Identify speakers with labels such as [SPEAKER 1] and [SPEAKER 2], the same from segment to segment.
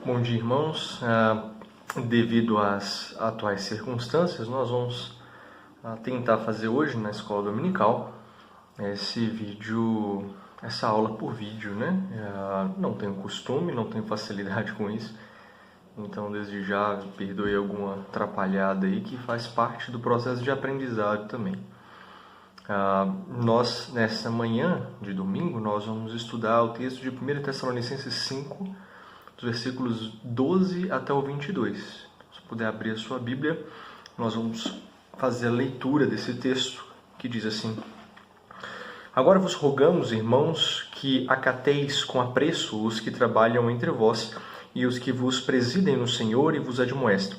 [SPEAKER 1] Bom dia, irmãos. Devido às atuais circunstâncias, nós vamos tentar fazer hoje na escola dominical essa aula por vídeo, né? Não tenho costume, não tenho facilidade com isso, então desde já perdoe alguma atrapalhada aí que faz parte do processo de aprendizado também. Nós, nessa manhã de domingo, nós vamos estudar o texto de 1 Tessalonicenses 5, dos versículos 12 até o 22. Se puder abrir a sua Bíblia, nós vamos fazer a leitura desse texto, que diz assim: Agora vos rogamos, irmãos, que acateis com apreço os que trabalham entre vós e os que vos presidem no Senhor e vos admoestam,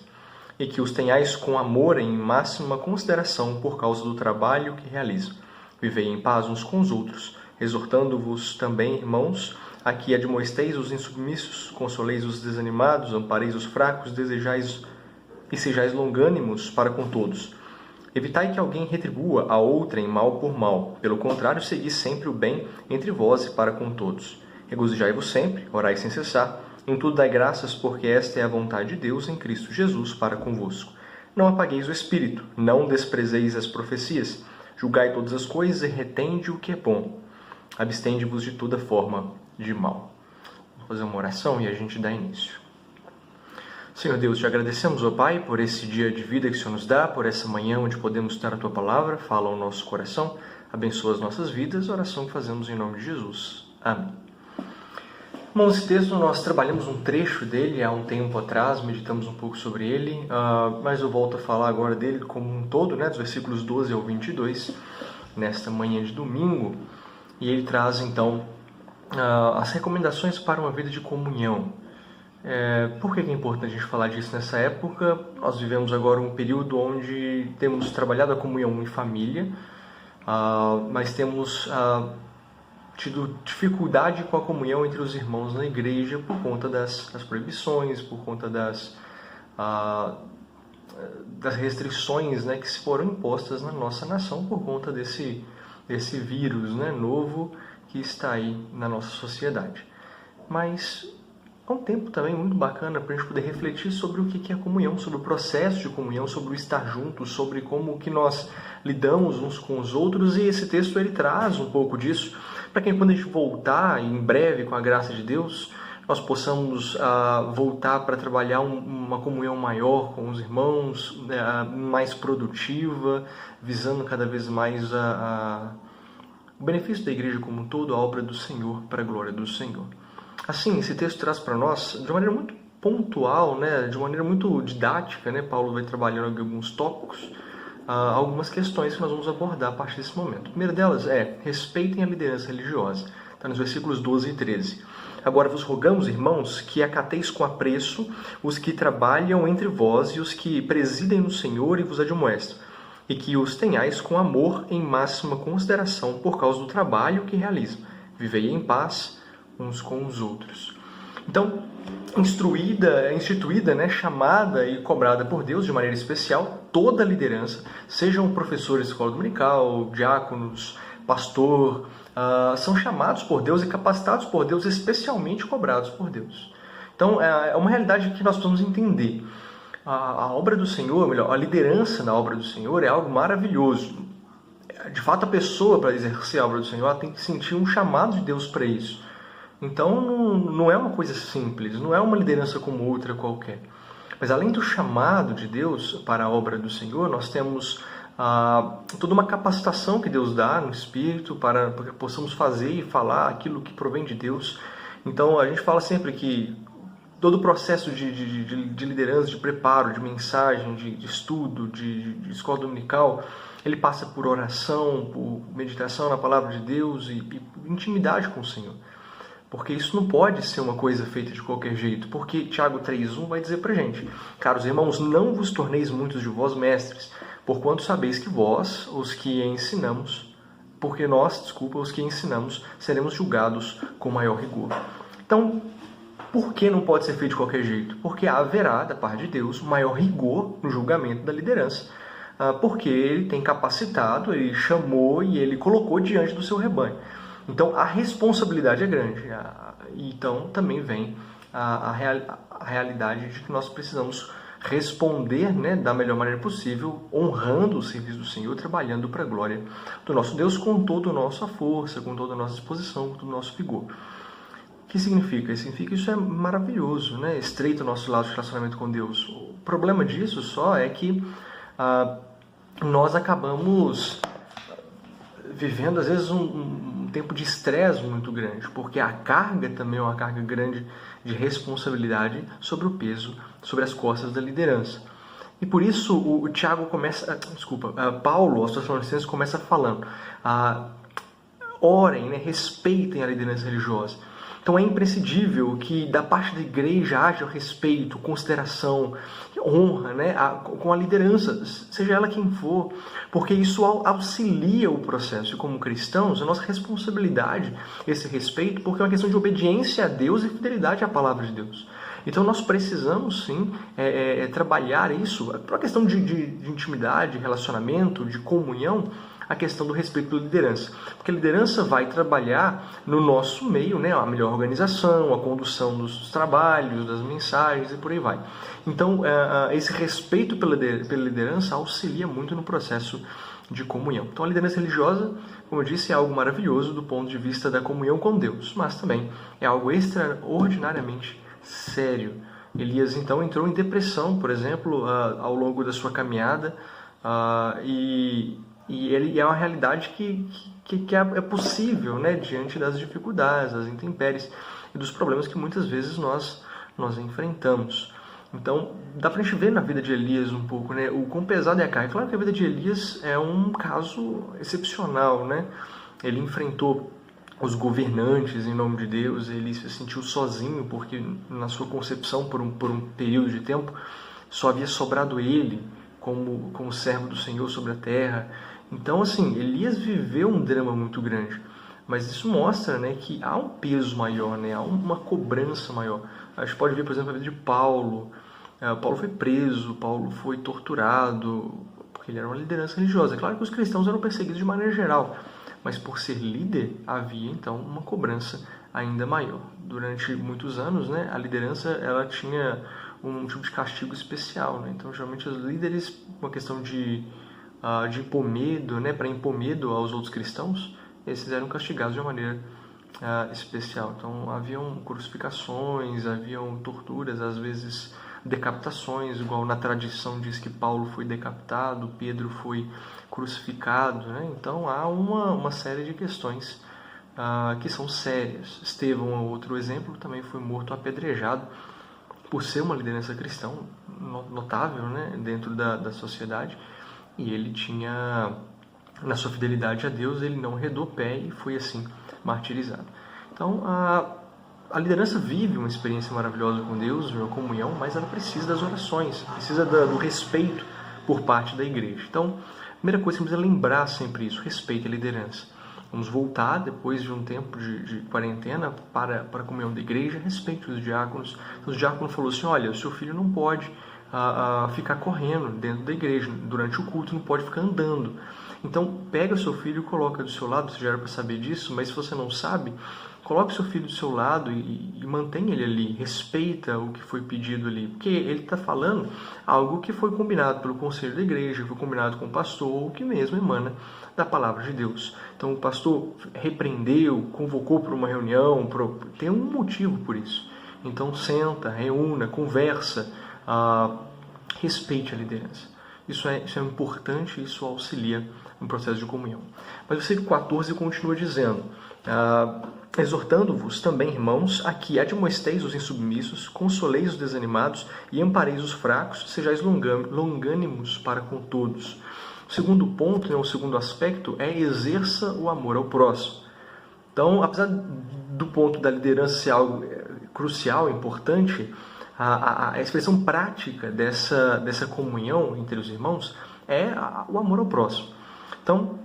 [SPEAKER 1] e que os tenhais com amor em máxima consideração por causa do trabalho que realizam. Vivei em paz uns com os outros, exortando-vos também, irmãos, a que admoesteis os insubmissos, consoleis os desanimados, ampareis os fracos, desejais e sejais longânimos para com todos. Evitai que alguém retribua a outrem mal por mal. Pelo contrário, segui sempre o bem entre vós e para com todos. Regozijai-vos sempre, orai sem cessar. Em tudo dai graças, porque esta é a vontade de Deus em Cristo Jesus para convosco. Não apagueis o espírito, não desprezeis as profecias. Julgai todas as coisas e retende o que é bom. Abstende-vos de toda forma de mal. Vou fazer uma oração e a gente dá início. Senhor Deus, te agradecemos, ó Pai, por esse dia de vida que o Senhor nos dá, por essa manhã onde podemos estar a Tua Palavra, fala ao nosso coração, abençoa as nossas vidas, oração que fazemos em nome de Jesus. Amém. Irmãos, esse texto nós trabalhamos um trecho dele há um tempo atrás, meditamos um pouco sobre ele, mas eu volto a falar agora dele como um todo, né, dos versículos 12 ao 22, nesta manhã de domingo, e ele traz então as recomendações para uma vida de comunhão. Por que é importante a gente falar disso nessa época? Nós vivemos agora um período onde temos trabalhado a comunhão em família, mas temos tido dificuldade com a comunhão entre os irmãos na igreja por conta das proibições, por conta das restrições, né, que se foram impostas na nossa nação por conta desse vírus, né, novo que está aí na nossa sociedade. Mas é um tempo também muito bacana para a gente poder refletir sobre o que é a comunhão, sobre o processo de comunhão, sobre o estar juntos, sobre como que nós lidamos uns com os outros, e esse texto ele traz um pouco disso, para que quando a gente voltar em breve com a graça de Deus, nós possamos voltar para trabalhar uma comunhão maior com os irmãos, mais produtiva, visando cada vez mais o benefício da igreja como um todo, a obra do Senhor, para a glória do Senhor. Assim, esse texto traz para nós, de uma maneira muito pontual, né, de uma maneira muito didática, né, Paulo vai trabalhando alguns tópicos, algumas questões que nós vamos abordar a partir desse momento. A primeira delas é: respeitem a liderança religiosa. Está nos versículos 12 e 13. Agora vos rogamos, irmãos, que acateis com apreço os que trabalham entre vós e os que presidem no Senhor e vos admoestam, e que os tenhais com amor em máxima consideração por causa do trabalho que realizam. Vivei em paz uns com os outros. Então, instituída, né, chamada e cobrada por Deus de maneira especial, toda a liderança, sejam professores de escola dominical, diáconos, pastor, são chamados por Deus e capacitados por Deus, especialmente cobrados por Deus. Então, é uma realidade que nós precisamos entender. A obra do Senhor, melhor, a liderança na obra do Senhor é algo maravilhoso. De fato, a pessoa, para exercer a obra do Senhor, ela tem que sentir um chamado de Deus para isso. Então, não é uma coisa simples, não é uma liderança como outra qualquer. Mas além do chamado de Deus para a obra do Senhor, nós temos toda uma capacitação que Deus dá no Espírito para que possamos fazer e falar aquilo que provém de Deus. Então, a gente fala sempre que todo o processo de liderança, de preparo, de mensagem, de estudo, de escola dominical, ele passa por oração, por meditação na palavra de Deus e intimidade com o Senhor. Porque isso não pode ser uma coisa feita de qualquer jeito. Porque Tiago 3,1 vai dizer pra gente: caros irmãos, não vos torneis muitos de vós mestres, porquanto sabeis que vós, os que ensinamos, os que ensinamos, seremos julgados com maior rigor. Então, por que não pode ser feito de qualquer jeito? Porque haverá, da parte de Deus, maior rigor no julgamento da liderança. Porque ele tem capacitado, ele chamou e ele colocou diante do seu rebanho. Então, a responsabilidade é grande. Então, também vem a realidade de que nós precisamos responder, né, da melhor maneira possível, honrando o serviço do Senhor, trabalhando para a glória do nosso Deus com toda a nossa força, com toda a nossa disposição, com todo o nosso vigor. O que significa? Significa que isso é maravilhoso, né? Estreita o nosso lado de relacionamento com Deus. O problema disso só é que nós acabamos vivendo, às vezes, um tempo de estresse muito grande, porque a carga também é uma carga grande de responsabilidade sobre o peso, sobre as costas da liderança. E por isso o Tiago começa, Paulo, aos Tessalonicenses, começa falando, orem, né, respeitem a liderança religiosa. Então é imprescindível que da parte da igreja haja respeito, consideração, honra, né, com a liderança, seja ela quem for, porque isso auxilia o processo. E como cristãos, é nossa responsabilidade esse respeito, porque é uma questão de obediência a Deus e fidelidade à palavra de Deus. Então nós precisamos sim trabalhar isso, para uma questão de intimidade, relacionamento, de comunhão, a questão do respeito pela liderança. Porque a liderança vai trabalhar no nosso meio, né, a melhor organização, a condução dos trabalhos, das mensagens e por aí vai. Então, esse respeito pela liderança auxilia muito no processo de comunhão. Então, a liderança religiosa, como eu disse, é algo maravilhoso do ponto de vista da comunhão com Deus, mas também é algo extraordinariamente sério. Elias, então, entrou em depressão, por exemplo, ao longo da sua caminhada, e ele é uma realidade que é possível, né, diante das dificuldades, das intempéries e dos problemas que muitas vezes nós enfrentamos. Então, dá pra gente ver na vida de Elias um pouco, né, o quão pesado é a carga. Claro que a vida de Elias é um caso excepcional, né? Ele enfrentou os governantes em nome de Deus, ele se sentiu sozinho, porque na sua concepção, por um período de tempo, só havia sobrado ele como servo do Senhor sobre a terra. Então, assim, Elias viveu um drama muito grande, mas isso mostra, né, que há um peso maior, né, há uma cobrança maior. A gente pode ver, por exemplo, a vida de Paulo. Paulo foi preso, Paulo foi torturado, porque ele era uma liderança religiosa. É claro que os cristãos eram perseguidos de maneira geral, mas por ser líder havia, então, uma cobrança ainda maior. Durante muitos anos, né, a liderança ela tinha um tipo de castigo especial, né? Então, geralmente, os líderes, uma questão de impor medo, né, para impor medo aos outros cristãos, esses eram castigados de uma maneira especial. Então, haviam crucificações, haviam torturas, às vezes decapitações, igual na tradição diz que Paulo foi decapitado, Pedro foi crucificado, né? Então, há uma série de questões que são sérias. Estevão é outro exemplo, também foi morto apedrejado por ser uma liderança cristã notável, né, dentro da sociedade. E ele tinha, na sua fidelidade a Deus, ele não arredou pé e foi assim martirizado. Então, a liderança vive uma experiência maravilhosa com Deus, uma comunhão, mas ela precisa das orações, precisa do respeito por parte da igreja. Então, a primeira coisa que você precisa lembrar sempre isso, respeito à liderança. Vamos voltar, depois de um tempo de quarentena, para a comunhão da igreja, respeite os diáconos. Então, os diáconos falou assim, olha, o seu filho não pode ficar correndo dentro da igreja durante o culto, não pode ficar andando. Então, pega o seu filho e coloca do seu lado, você já era para saber disso, mas se você não sabe, coloque o seu filho do seu lado e mantenha ele ali, respeita o que foi pedido ali, porque ele está falando algo que foi combinado pelo conselho da igreja, foi combinado com o pastor, ou que mesmo emana da palavra de Deus. Então, o pastor repreendeu, convocou para uma reunião, tem um motivo por isso. Então, senta, reúna, conversa, respeite a liderança. Isso é importante, isso auxilia no processo de comunhão. Mas o versículo 14 continua dizendo, exortando-vos também, irmãos, a que admoesteis os insubmissos, consoleis os desanimados e ampareis os fracos, sejais longânimos para com todos. O segundo ponto, né, o segundo aspecto, é exerça o amor ao próximo. Então, apesar do ponto da liderança ser algo crucial, importante, a expressão prática dessa comunhão entre os irmãos é o amor ao próximo. Então,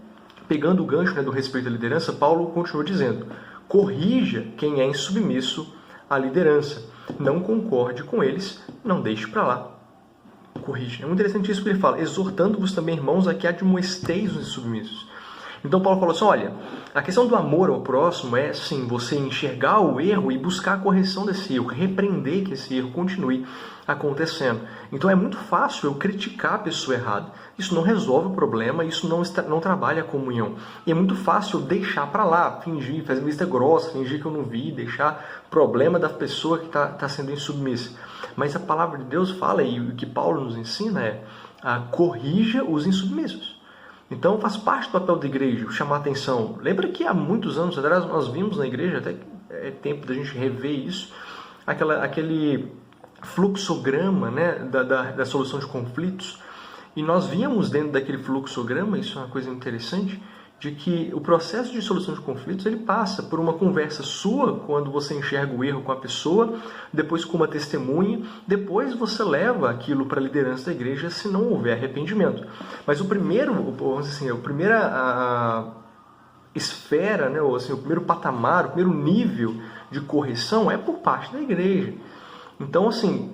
[SPEAKER 1] pegando o gancho, né, do respeito à liderança, Paulo continua dizendo, corrija quem é insubmisso à liderança, não concorde com eles, não deixe para lá. Corrige. É muito interessante isso que ele fala, exortando-vos também, irmãos, a que admoesteis os insubmissos. Então Paulo falou assim, olha, a questão do amor ao próximo é, sim, você enxergar o erro e buscar a correção desse erro, repreender que esse erro continue acontecendo. Então é muito fácil eu criticar a pessoa errada. Isso não resolve o problema, isso não trabalha a comunhão. E é muito fácil eu deixar para lá, fingir, fazer vista grossa, fingir que eu não vi, deixar problema da pessoa que está sendo insubmissa. Mas a palavra de Deus fala, e o que Paulo nos ensina é, corrija os insubmissos. Então faz parte do papel da igreja chamar atenção. Lembra que há muitos anos atrás nós vimos na igreja, até é tempo da gente rever isso, aquele fluxograma, né, da solução de conflitos. E nós víamos dentro daquele fluxograma, isso é uma coisa interessante, de que o processo de solução de conflitos ele passa por uma conversa sua, quando você enxerga o erro com a pessoa, depois com uma testemunha, depois você leva aquilo para a liderança da igreja se não houver arrependimento. Mas a primeira esfera, né, ou assim, o primeiro patamar, o primeiro nível de correção é por parte da igreja. Então, assim,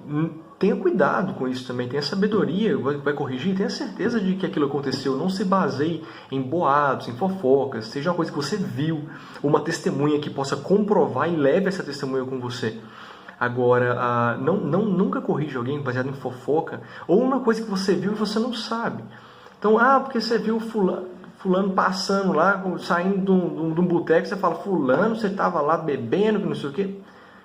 [SPEAKER 1] tenha cuidado com isso também, tenha sabedoria, vai corrigir, tenha certeza de que aquilo aconteceu, não se baseie em boatos, em fofocas, seja uma coisa que você viu, uma testemunha que possa comprovar e leve essa testemunha com você. Agora, nunca corrija alguém baseado em fofoca, ou uma coisa que você viu e você não sabe. Então, porque você viu fulano passando lá, saindo de um boteco, você fala, fulano, você estava lá bebendo, que não sei o quê.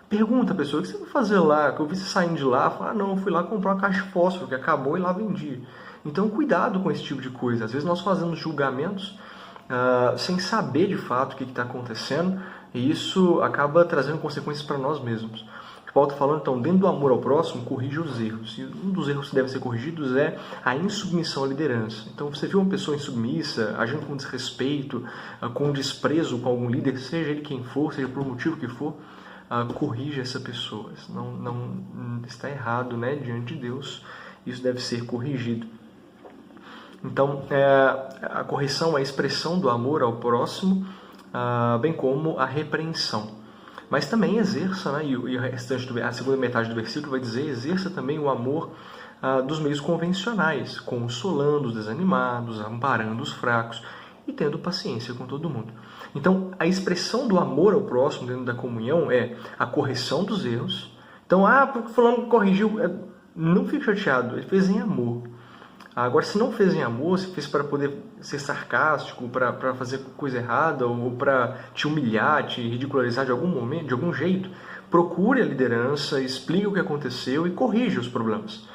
[SPEAKER 1] Pergunta a pessoa, o que você vai fazer lá? Que eu vi você saindo de lá. Fala, não, eu fui lá comprar uma caixa de fósforo que acabou e lá vendi. Então, cuidado com esse tipo de coisa. Às vezes nós fazemos julgamentos sem saber de fato o que está acontecendo e isso acaba trazendo consequências para nós mesmos. O Paulo está falando, então, dentro do amor ao próximo, corrija os erros. E um dos erros que devem ser corrigidos é a insubmissão à liderança. Então, você viu uma pessoa insubmissa, agindo com desrespeito, com desprezo com algum líder, seja ele quem for, seja por motivo que for, corrija essa pessoa. Não está errado, né, diante de Deus. Isso deve ser corrigido. Então, a correção é a expressão do amor ao próximo, bem como a repreensão. Mas também exerça, né, e o restante a segunda metade do versículo vai dizer, exerça também o amor dos meios convencionais, consolando os desanimados, amparando os fracos e tendo paciência com todo mundo. Então, a expressão do amor ao próximo dentro da comunhão é a correção dos erros. Então, porque fulano corrigiu, não fique chateado, ele fez em amor. Agora, se não fez em amor, se fez para poder ser sarcástico, para fazer coisa errada, ou para te humilhar, te ridicularizar de algum momento, de algum jeito, procure a liderança, explique o que aconteceu e corrija os problemas.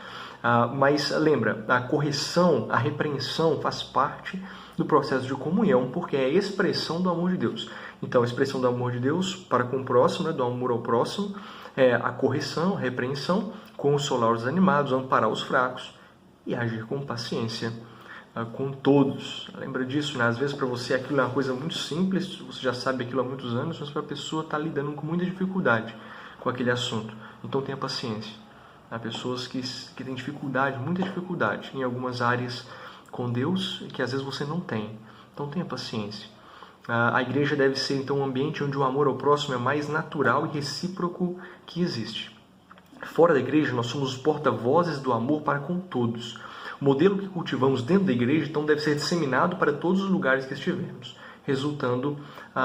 [SPEAKER 1] Mas lembra, a correção, a repreensão faz parte do processo de comunhão, porque é a expressão do amor de Deus. Então, a expressão do amor de Deus para com o próximo, né, do amor ao próximo, é a correção, a repreensão, consolar os desanimados, amparar os fracos e agir com paciência com todos. Lembra disso, né? Às vezes para você aquilo é uma coisa muito simples, você já sabe aquilo há muitos anos, mas para a pessoa está lidando com muita dificuldade com aquele assunto. Então tenha paciência. Há pessoas que têm dificuldade, muita dificuldade em algumas áreas com Deus que às vezes você não tem. Então tenha paciência. A igreja deve ser então um ambiente onde o amor ao próximo é mais natural e recíproco que existe. Fora da igreja, nós somos os porta-vozes do amor para com todos. O modelo que cultivamos dentro da igreja, então, deve ser disseminado para todos os lugares que estivermos, resultando,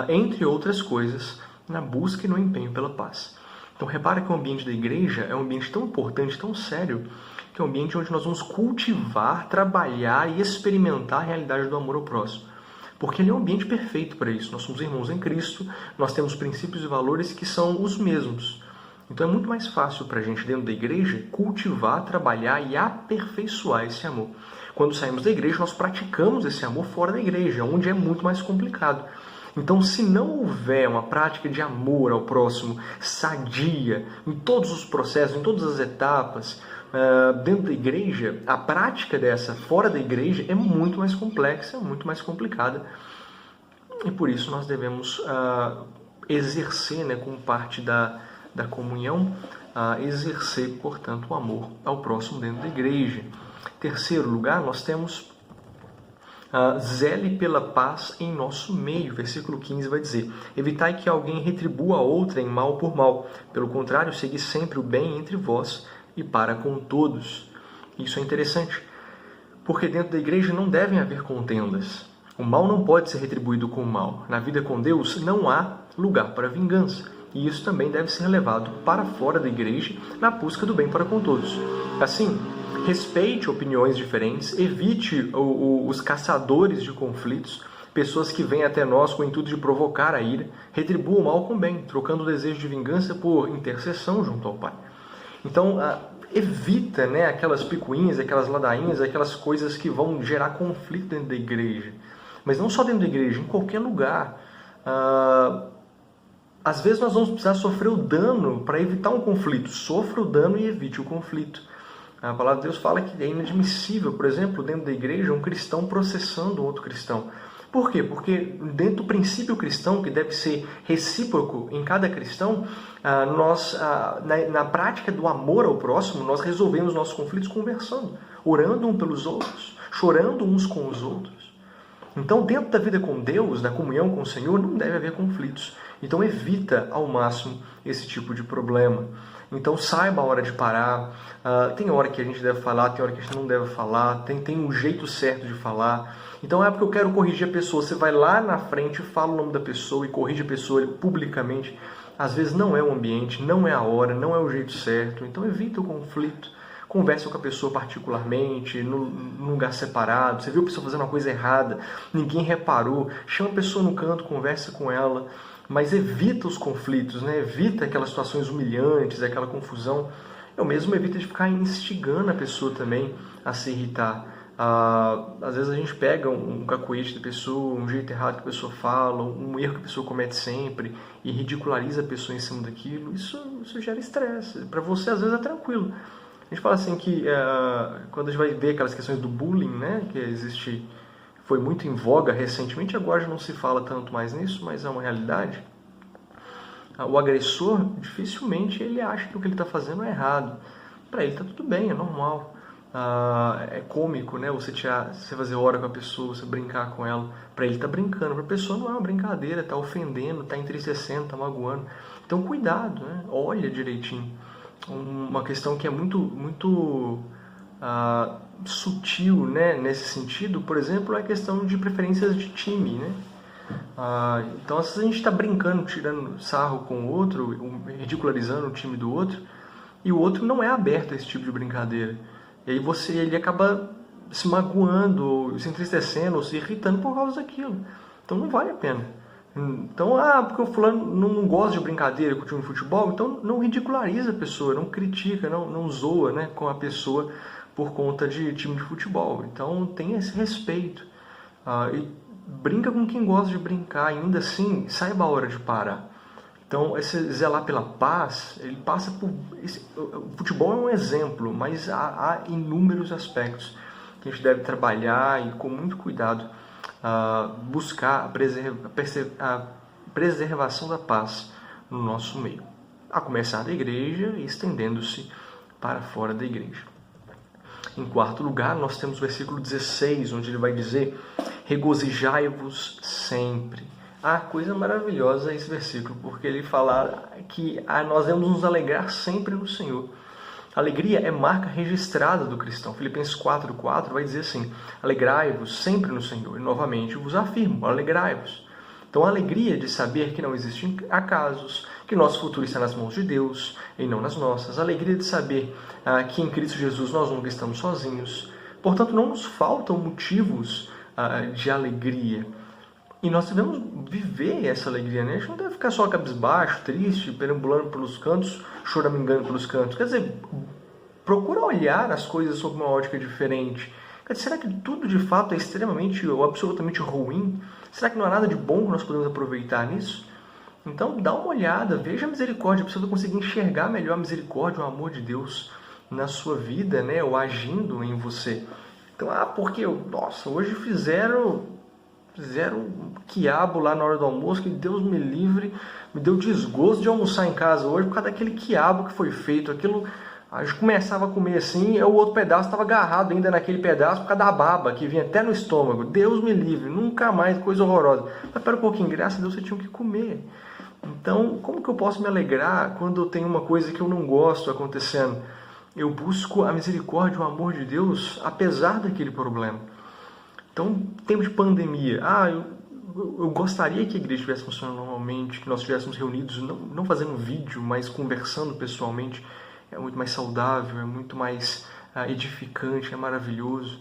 [SPEAKER 1] entre outras coisas, na busca e no empenho pela paz. Então, repara que o ambiente da igreja é um ambiente tão importante, tão sério, que é um ambiente onde nós vamos cultivar, trabalhar e experimentar a realidade do amor ao próximo. Porque ele é um ambiente perfeito para isso. Nós somos irmãos em Cristo, nós temos princípios e valores que são os mesmos. Então é muito mais fácil para a gente, dentro da igreja, cultivar, trabalhar e aperfeiçoar esse amor. Quando saímos da igreja, nós praticamos esse amor fora da igreja, onde é muito mais complicado. Então, se não houver uma prática de amor ao próximo, sadia, em todos os processos, em todas as etapas, dentro da igreja, a prática dessa fora da igreja é muito mais complexa, muito mais complicada. E por isso nós devemos exercer, né, como parte da comunhão, exercer, portanto, o amor ao próximo dentro da igreja. Terceiro lugar, nós temos zele pela paz em nosso meio. Versículo 15 vai dizer, evitai que alguém retribua a outrem mal por mal. Pelo contrário, segui sempre o bem entre vós e para com todos. Isso é interessante, porque dentro da igreja não devem haver contendas. O mal não pode ser retribuído com o mal. Na vida com Deus não há lugar para vingança. E isso também deve ser levado para fora da igreja na busca do bem para com todos. Assim, respeite opiniões diferentes, evite os caçadores de conflitos, pessoas que vêm até nós com o intuito de provocar a ira, retribua o mal com o bem, trocando o desejo de vingança por intercessão junto ao Pai. Então, evita, aquelas picuinhas, aquelas ladainhas, aquelas coisas que vão gerar conflito dentro da igreja. Mas não só dentro da igreja, em qualquer lugar. Às vezes nós vamos precisar sofrer o dano para evitar um conflito. Sofra o dano e evite o conflito. A palavra de Deus fala que é inadmissível, por exemplo, dentro da igreja, um cristão processando outro cristão. Por quê? Porque dentro do princípio cristão, que deve ser recíproco em cada cristão, na prática do amor ao próximo, nós resolvemos nossos conflitos conversando, orando uns pelos outros, chorando uns com os outros. Então, dentro da vida com Deus, da comunhão com o Senhor, não deve haver conflitos. Então, evita ao máximo esse tipo de problema. Então, saiba a hora de parar. Tem hora que a gente deve falar, tem hora que a gente não deve falar, tem um jeito certo de falar. Então, é porque eu quero corrigir a pessoa. Você vai lá na frente, fala o nome da pessoa e corrige a pessoa publicamente. Às vezes não é o ambiente, não é a hora, não é o jeito certo. Então, evita o conflito. Conversa com a pessoa particularmente, num lugar separado. Você viu a pessoa fazendo uma coisa errada, ninguém reparou. Chama a pessoa no canto, conversa com ela. Mas evita os conflitos, evita aquelas situações humilhantes, aquela confusão. Eu mesmo evito de ficar instigando a pessoa também a se irritar. Às vezes a gente pega um cacuete da pessoa, um jeito errado que a pessoa fala, um erro que a pessoa comete sempre e ridiculariza a pessoa em cima daquilo. Isso gera estresse. Para você, às vezes, é tranquilo. A gente fala assim que quando a gente vai ver aquelas questões do bullying, que existe, foi muito em voga recentemente, agora já não se fala tanto mais nisso, mas é uma realidade. O agressor, dificilmente ele acha que o que ele está fazendo é errado. Para ele está tudo bem, é normal. É cômico, você fazer hora com a pessoa, você brincar com ela. Para ele está brincando, para a pessoa não é uma brincadeira, está ofendendo, está entristecendo, está magoando. Então cuidado, olha direitinho. Uma questão que é muito sutil, nesse sentido, por exemplo, é a questão de preferências de time, então, se a gente está brincando, tirando sarro com o outro, ridicularizando o time do outro, e o outro não é aberto a esse tipo de brincadeira, e aí ele acaba se magoando, ou se entristecendo, ou se irritando por causa daquilo. Então não vale a pena. Então, porque o fulano não gosta de brincadeira com o time de futebol, então não ridiculariza a pessoa, não critica, não zoa com a pessoa por conta de time de futebol. Então tenha esse respeito. E brinca com quem gosta de brincar, ainda assim, saiba a hora de parar. Então, esse zelar pela paz, ele passa por... O futebol é um exemplo, mas há inúmeros aspectos que a gente deve trabalhar e, com muito cuidado, buscar a preservação da paz no nosso meio. A começar da igreja e estendendo-se para fora da igreja. Em quarto lugar, nós temos o versículo 16, onde ele vai dizer: regozijai-vos sempre. Coisa maravilhosa esse versículo, porque ele fala que nós devemos nos alegrar sempre no Senhor. Alegria é marca registrada do cristão. Filipenses 4:4 vai dizer assim: alegrai-vos sempre no Senhor. E novamente vos afirmo, alegrai-vos. Então a alegria de saber que não existem acasos, que nosso futuro está nas mãos de Deus e não nas nossas. A alegria de saber que em Cristo Jesus nós nunca estamos sozinhos. Portanto, não nos faltam motivos de alegria. E nós devemos viver essa alegria, A gente não deve ficar só cabisbaixo, triste, perambulando pelos cantos, choramingando pelos cantos. Quer dizer, procura olhar as coisas sob uma ótica diferente. Será que tudo de fato é extremamente ou absolutamente ruim? Será que não há nada de bom que nós podemos aproveitar nisso? Então dá uma olhada, veja a misericórdia, para você conseguir enxergar melhor a misericórdia, o amor de Deus na sua vida, ou agindo em você. Então, porque, hoje fizeram quiabo lá na hora do almoço, que Deus me livre, me deu desgosto de almoçar em casa hoje por causa daquele quiabo que foi feito. Aquilo, a gente começava a comer assim, e o outro pedaço estava agarrado ainda naquele pedaço por causa da baba que vinha até no estômago. Deus me livre, nunca mais, coisa horrorosa. Mas pera um pouquinho, graças a Deus você tinha o que comer. Então, como que eu posso me alegrar quando eu tenho uma coisa que eu não gosto acontecendo? Eu busco a misericórdia e o amor de Deus apesar daquele problema. Então, tempo de pandemia, eu gostaria que a igreja estivesse funcionando normalmente, que nós estivéssemos reunidos, não fazendo vídeo, mas conversando pessoalmente. É muito mais saudável, é muito mais edificante, é maravilhoso.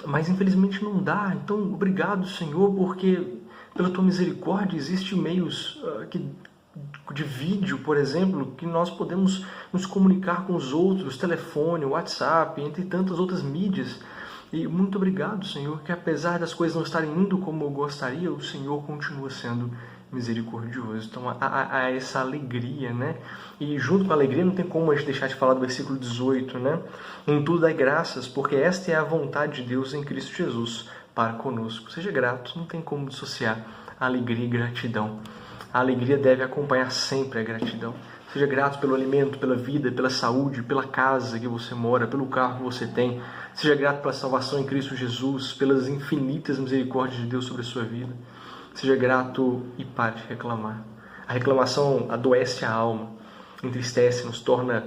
[SPEAKER 1] Mas infelizmente não dá. Então, obrigado, Senhor, porque pela Tua misericórdia existem meios de vídeo, por exemplo, que nós podemos nos comunicar com os outros, telefone, WhatsApp, entre tantas outras mídias. E muito obrigado, Senhor, que apesar das coisas não estarem indo como eu gostaria, o Senhor continua sendo misericordioso. Então há essa alegria, né? E junto com a alegria não tem como a gente deixar de falar do versículo 18, né? Em tudo dai graças, porque esta é a vontade de Deus em Cristo Jesus para conosco. Seja grato, não tem como dissociar alegria e gratidão. A alegria deve acompanhar sempre a gratidão. Seja grato pelo alimento, pela vida, pela saúde, pela casa que você mora, pelo carro que você tem. Seja grato pela salvação em Cristo Jesus, pelas infinitas misericórdias de Deus sobre a sua vida. Seja grato e pare de reclamar. A reclamação adoece a alma, entristece, nos torna,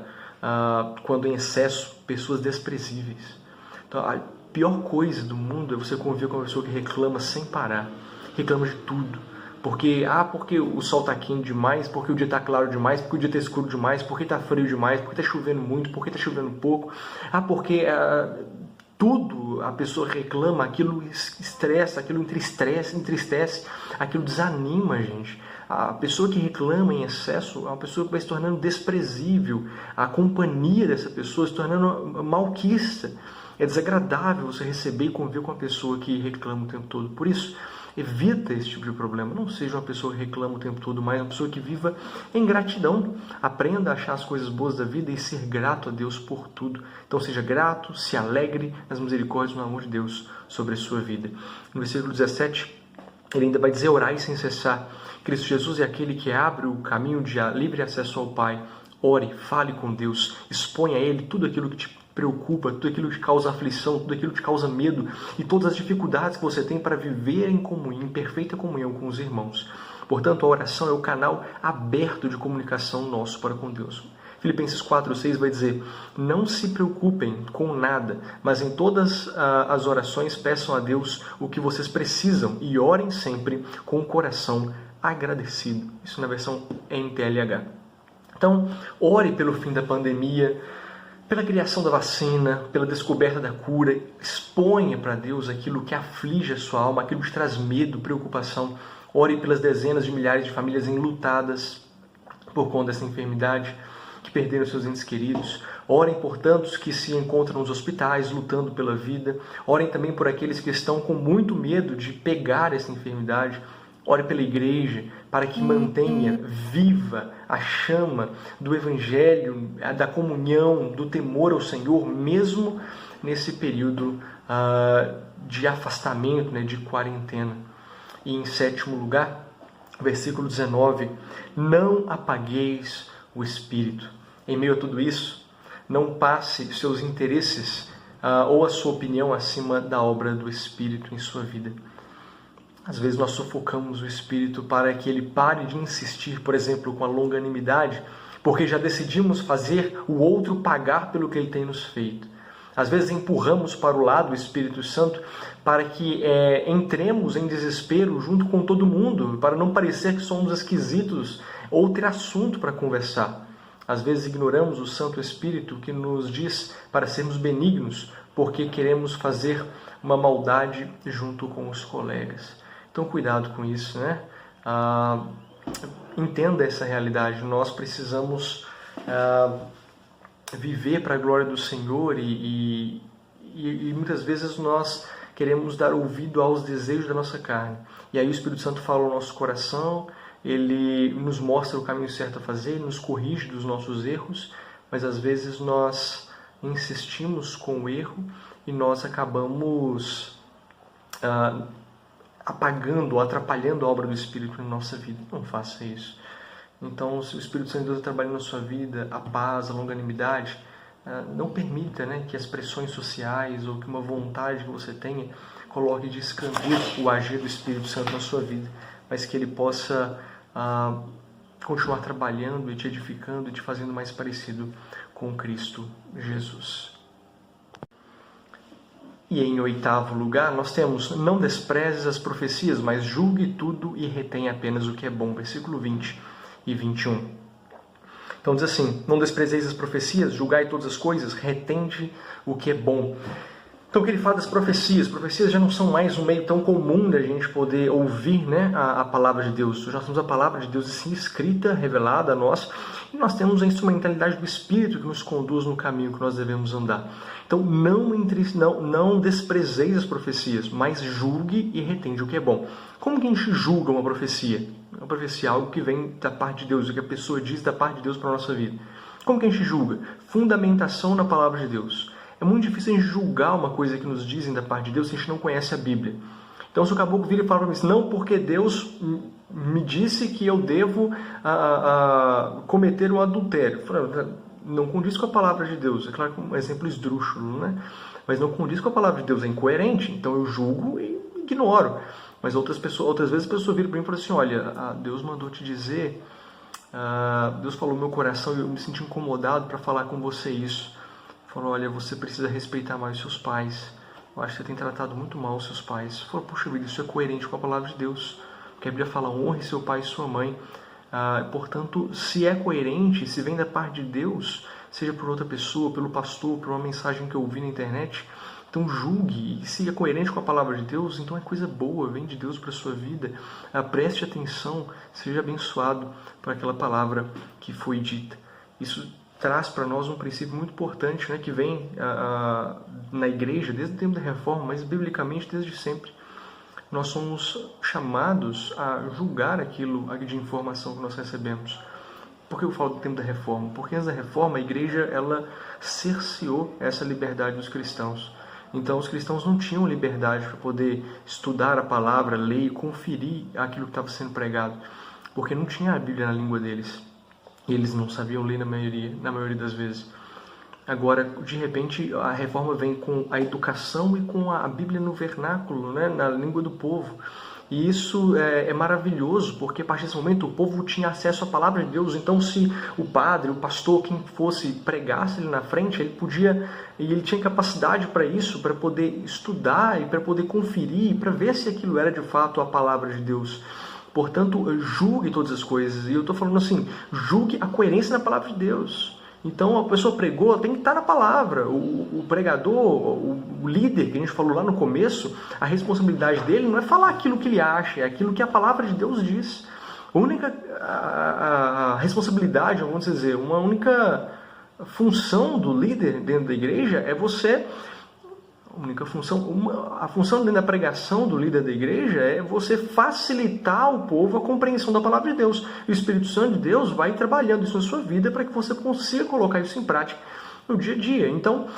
[SPEAKER 1] quando em excesso, pessoas desprezíveis. Então, a pior coisa do mundo é você conviver com uma pessoa que reclama sem parar. Reclama de tudo. Porque o sol está quente demais, porque o dia está claro demais, porque o dia está escuro demais, porque está frio demais, porque está chovendo muito, porque está chovendo pouco. Porque tudo a pessoa reclama, aquilo estressa, aquilo entristece, aquilo desanima a gente. A pessoa que reclama em excesso é uma pessoa que vai se tornando desprezível. A companhia dessa pessoa se tornando malquista. É desagradável você receber e conviver com uma pessoa que reclama o tempo todo. Por isso, evita esse tipo de problema. Não seja uma pessoa que reclama o tempo todo, mas uma pessoa que viva em gratidão. Aprenda a achar as coisas boas da vida e ser grato a Deus por tudo. Então seja grato, se alegre nas misericórdias e no amor de Deus sobre a sua vida. No versículo 17, ele ainda vai dizer: orai sem cessar. Cristo Jesus é aquele que abre o caminho de livre acesso ao Pai. Ore, fale com Deus, exponha a Ele tudo aquilo que te preocupa, tudo aquilo que te causa aflição, tudo aquilo que te causa medo e todas as dificuldades que você tem para viver em comunhão, em perfeita comunhão com os irmãos. Portanto, a oração é o canal aberto de comunicação nosso para com Deus. Filipenses 4:6 vai dizer: não se preocupem com nada, mas em todas as orações peçam a Deus o que vocês precisam e orem sempre com o coração agradecido. Isso na versão NTLH. Então, ore pelo fim da pandemia, pela criação da vacina, pela descoberta da cura. Exponha para Deus aquilo que aflige a sua alma, aquilo que traz medo, preocupação. Ore pelas dezenas de milhares de famílias enlutadas por conta dessa enfermidade, que perderam seus entes queridos. Orem por tantos que se encontram nos hospitais, lutando pela vida. Orem também por aqueles que estão com muito medo de pegar essa enfermidade. Ore pela igreja, para que mantenha viva a chama do Evangelho, da comunhão, do temor ao Senhor, mesmo nesse período de afastamento, de quarentena. E em sétimo lugar, versículo 19: não apagueis o Espírito. Em meio a tudo isso, não passe seus interesses ou a sua opinião acima da obra do Espírito em sua vida. Às vezes nós sufocamos o Espírito para que ele pare de insistir, por exemplo, com a longanimidade, porque já decidimos fazer o outro pagar pelo que ele tem nos feito. Às vezes empurramos para o lado o Espírito Santo para que entremos em desespero junto com todo mundo, para não parecer que somos esquisitos ou ter assunto para conversar. Às vezes ignoramos o Santo Espírito que nos diz para sermos benignos, porque queremos fazer uma maldade junto com os colegas. Então, cuidado com isso, né? Entenda essa realidade. Nós precisamos viver para a glória do Senhor e muitas vezes nós queremos dar ouvido aos desejos da nossa carne. E aí o Espírito Santo fala ao nosso coração, ele nos mostra o caminho certo a fazer, ele nos corrige dos nossos erros, mas às vezes nós insistimos com o erro e nós acabamos apagando ou atrapalhando a obra do Espírito na nossa vida. Não faça isso. Então, se o Espírito Santo de Deus está trabalhando na sua vida, a paz, a longanimidade, não permita que as pressões sociais ou que uma vontade que você tenha coloque de escanteio o agir do Espírito Santo na sua vida, mas que ele possa continuar trabalhando e te edificando e te fazendo mais parecido com Cristo Jesus. E em 8º lugar, nós temos: não desprezes as profecias, mas julgue tudo e retém apenas o que é bom. Versículo 20 e 21. Então diz assim: não desprezeis as profecias, julgai todas as coisas, retende o que é bom. Então o que ele fala das profecias? Profecias já não são mais um meio tão comum da gente poder ouvir, né, a palavra de Deus. Nós temos a palavra de Deus assim escrita, revelada a nós, e nós temos a instrumentalidade do Espírito que nos conduz no caminho que nós devemos andar. Então não desprezeis as profecias, mas julgue e retende o que é bom. Como que a gente julga uma profecia? Uma profecia é algo que vem da parte de Deus, o que a pessoa diz da parte de Deus para a nossa vida. Como que a gente julga? Fundamentação na palavra de Deus. É muito difícil a gente julgar uma coisa que nos dizem da parte de Deus se a gente não conhece a Bíblia. Então, se o caboclo vira e fala para mim, não, porque Deus me disse que eu devo cometer um adultério. Não condiz com a palavra de Deus. É claro que é um exemplo esdrúxulo, né? Mas não condiz com a palavra de Deus, é incoerente. Então, eu julgo e ignoro. Mas outras vezes a pessoa vira para mim e fala assim, olha, Deus mandou te dizer, Deus falou no meu coração e eu me senti incomodado para falar com você isso. Falou, olha, você precisa respeitar mais os seus pais. Eu acho que você tem tratado muito mal os seus pais. Falou, puxa vida, isso é coerente com a palavra de Deus. Porque a Bíblia fala, honre seu pai e sua mãe. Portanto, se é coerente, se vem da parte de Deus, seja por outra pessoa, pelo pastor, por uma mensagem que eu ouvi na internet, então julgue. E se é coerente com a palavra de Deus, então é coisa boa, vem de Deus para a sua vida. Preste atenção, seja abençoado por aquela palavra que foi dita. Isso traz para nós um princípio muito importante, né, que vem na igreja desde o tempo da Reforma, mas biblicamente desde sempre. Nós somos chamados a julgar aquilo de informação que nós recebemos. Por que eu falo do tempo da Reforma? Porque antes da Reforma a igreja ela cerceou essa liberdade dos cristãos. Então os cristãos não tinham liberdade para poder estudar a palavra, ler e conferir aquilo que estava sendo pregado, porque não tinha a Bíblia na língua deles. E eles não sabiam ler na maioria das vezes. Agora, de repente, a reforma vem com a educação e com a Bíblia no vernáculo, né, na língua do povo. E isso é maravilhoso, porque a partir desse momento o povo tinha acesso à palavra de Deus. Então, se o padre, o pastor, quem fosse, pregasse ali na frente, ele podia, e ele tinha capacidade para isso, para poder estudar e para poder conferir, para ver se aquilo era de fato a palavra de Deus. Portanto, julgue todas as coisas. E eu estou falando assim, julgue a coerência na palavra de Deus. Então, a pessoa pregou, tem que estar na palavra. O pregador, o líder, que a gente falou lá no começo, a responsabilidade dele não é falar aquilo que ele acha, é aquilo que a palavra de Deus diz. A única responsabilidade, vamos dizer, uma única função do líder dentro da igreja é você... A função dentro da pregação do líder da igreja é você facilitar o povo a compreensão da palavra de Deus. E o Espírito Santo de Deus vai trabalhando isso na sua vida para que você consiga colocar isso em prática no dia a dia. Então,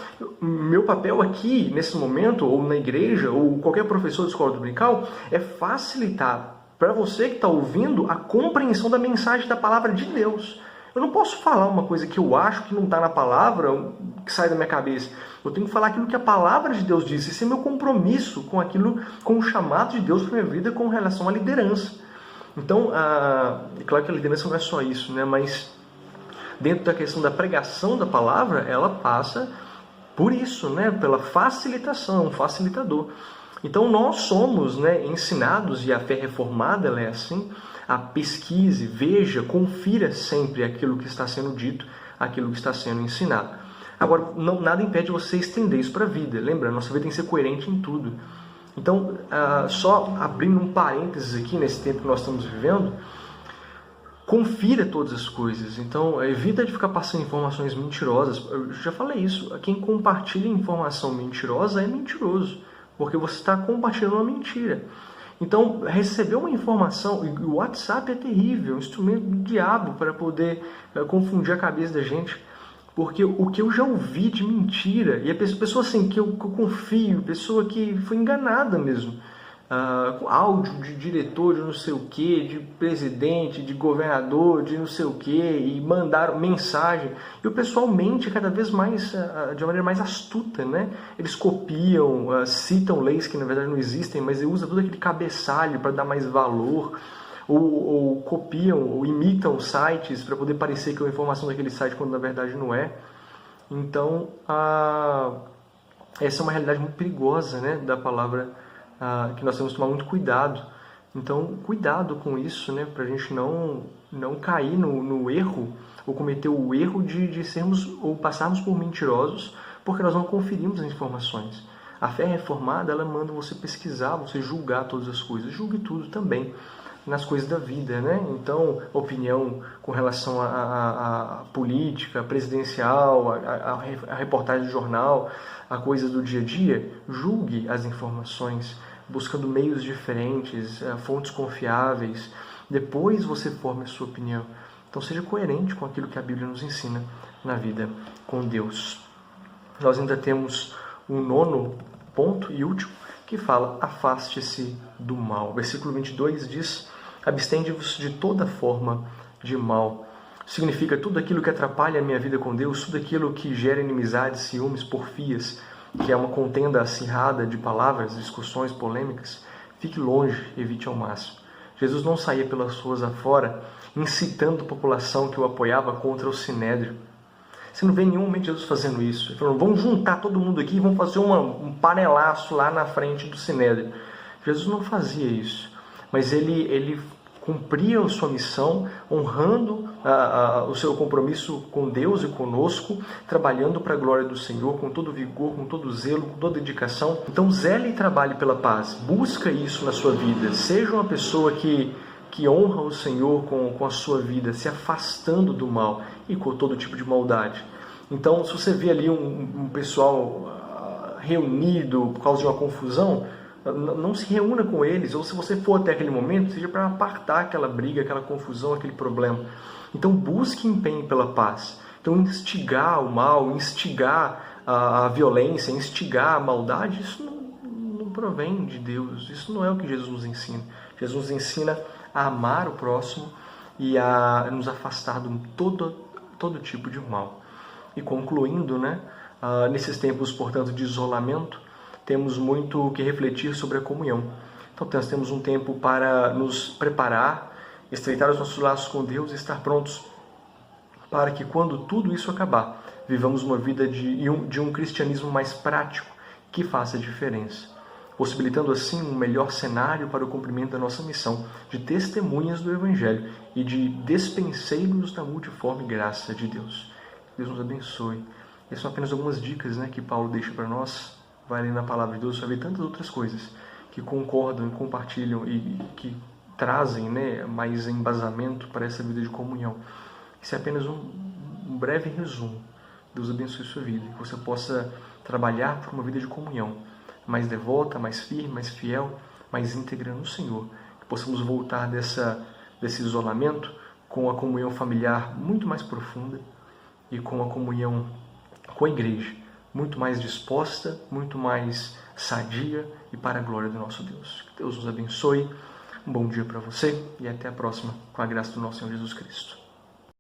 [SPEAKER 1] meu papel aqui, nesse momento, ou na igreja, ou qualquer professor de escola dominical, é facilitar para você que está ouvindo a compreensão da mensagem da palavra de Deus. Eu não posso falar uma coisa que eu acho que não está na palavra, que sai da minha cabeça. Eu tenho que falar aquilo que a palavra de Deus diz. Esse é meu compromisso com o chamado de Deus para minha vida com relação à liderança. Então, é claro que a liderança não é só isso, né? Mas dentro da questão da pregação da palavra, ela passa por isso, né? Pela facilitação, um facilitador. Então, nós somos, né, ensinados, e a fé reformada ela é assim, a pesquise, veja, confira sempre aquilo que está sendo dito, aquilo que está sendo ensinado. Agora, nada impede você estender isso para a vida. Lembra, nossa vida tem que ser coerente em tudo. Então, só abrindo um parênteses aqui nesse tempo que nós estamos vivendo, confira todas as coisas. Então, evita de ficar passando informações mentirosas. Eu já falei isso, quem compartilha informação mentirosa é mentiroso, porque você está compartilhando uma mentira. Então, receber uma informação, e o WhatsApp é terrível, é um instrumento do diabo para poder confundir a cabeça da gente, porque o que eu já ouvi de mentira, e a pessoa assim, que eu confio, pessoa que foi enganada mesmo, com áudio de diretor de não sei o que, de presidente, de governador, de não sei o que, e mandaram mensagem, e o pessoal mente cada vez mais, de uma maneira mais astuta, né? Eles copiam, citam leis que na verdade não existem, mas usam todo aquele cabeçalho para dar mais valor, ou copiam, ou imitam sites para poder parecer que é uma informação daquele site quando na verdade não é. Então, essa é uma realidade muito perigosa, né, da palavra, que nós temos que tomar muito cuidado. Então, cuidado com isso, né, para a gente não cair no erro, ou cometer o erro de sermos ou passarmos por mentirosos, porque nós não conferimos as informações. A fé reformada, ela manda você pesquisar, você julgar todas as coisas. Julgue tudo também nas coisas da vida, né? Então, opinião com relação à política, presidencial, a reportagem do jornal, a coisa do dia a dia, julgue as informações, buscando meios diferentes, fontes confiáveis. Depois você forme a sua opinião. Então, seja coerente com aquilo que a Bíblia nos ensina na vida com Deus. Nós ainda temos um 9º ponto e último, que fala: afaste-se do mal. Versículo 22 diz: abstende-vos de toda forma de mal. Significa tudo aquilo que atrapalha a minha vida com Deus, tudo aquilo que gera inimizades, ciúmes, porfias, que é uma contenda acirrada de palavras, discussões, polêmicas. Fique longe, evite ao máximo. Jesus não saía pelas ruas afora incitando a população que o apoiava contra o Sinédrio. Você não vê em nenhum momento Jesus fazendo isso. Ele falou: vamos juntar todo mundo aqui e vamos fazer um panelaço lá na frente do Sinédrio. Jesus não fazia isso, mas ele cumpria a sua missão, honrando o seu compromisso com Deus e conosco, trabalhando para a glória do Senhor, com todo vigor, com todo zelo, com toda dedicação. Então, zele e trabalhe pela paz. Busca isso na sua vida. Seja uma pessoa que honra o Senhor com a sua vida, se afastando do mal e com todo tipo de maldade. Então, se você vê ali um pessoal reunido por causa de uma confusão, não se reúna com eles, ou se você for até aquele momento, seja para apartar aquela briga, aquela confusão, aquele problema. Então, busque empenho pela paz. Então, instigar o mal, instigar a violência, instigar a maldade, isso não provém de Deus. Isso não é o que Jesus nos ensina. Jesus nos ensina a amar o próximo e a nos afastar de todo tipo de mal. E concluindo, né, nesses tempos, portanto, de isolamento, temos muito o que refletir sobre a comunhão. Então, nós temos um tempo para nos preparar, estreitar os nossos laços com Deus e estar prontos para que, quando tudo isso acabar, vivamos uma vida de um cristianismo mais prático, que faça diferença, possibilitando assim um melhor cenário para o cumprimento da nossa missão de testemunhas do Evangelho e de despenseiros da multiforme graça de Deus. Deus nos abençoe. Essas são apenas algumas dicas, né, que Paulo deixa para nós. Vai ler na palavra de Deus, você vai ver tantas outras coisas que concordam, compartilham e que trazem, né, mais embasamento para essa vida de comunhão. Isso é apenas um breve resumo. Deus abençoe sua vida, que você possa trabalhar por uma vida de comunhão, mais devota, mais firme, mais fiel, mais íntegra no Senhor. Que possamos voltar desse isolamento com a comunhão familiar muito mais profunda e com a comunhão com a igreja muito mais disposta, muito mais sadia e para a glória do nosso Deus. Que Deus nos abençoe. Um bom dia para você e até a próxima, com a graça do nosso Senhor Jesus Cristo.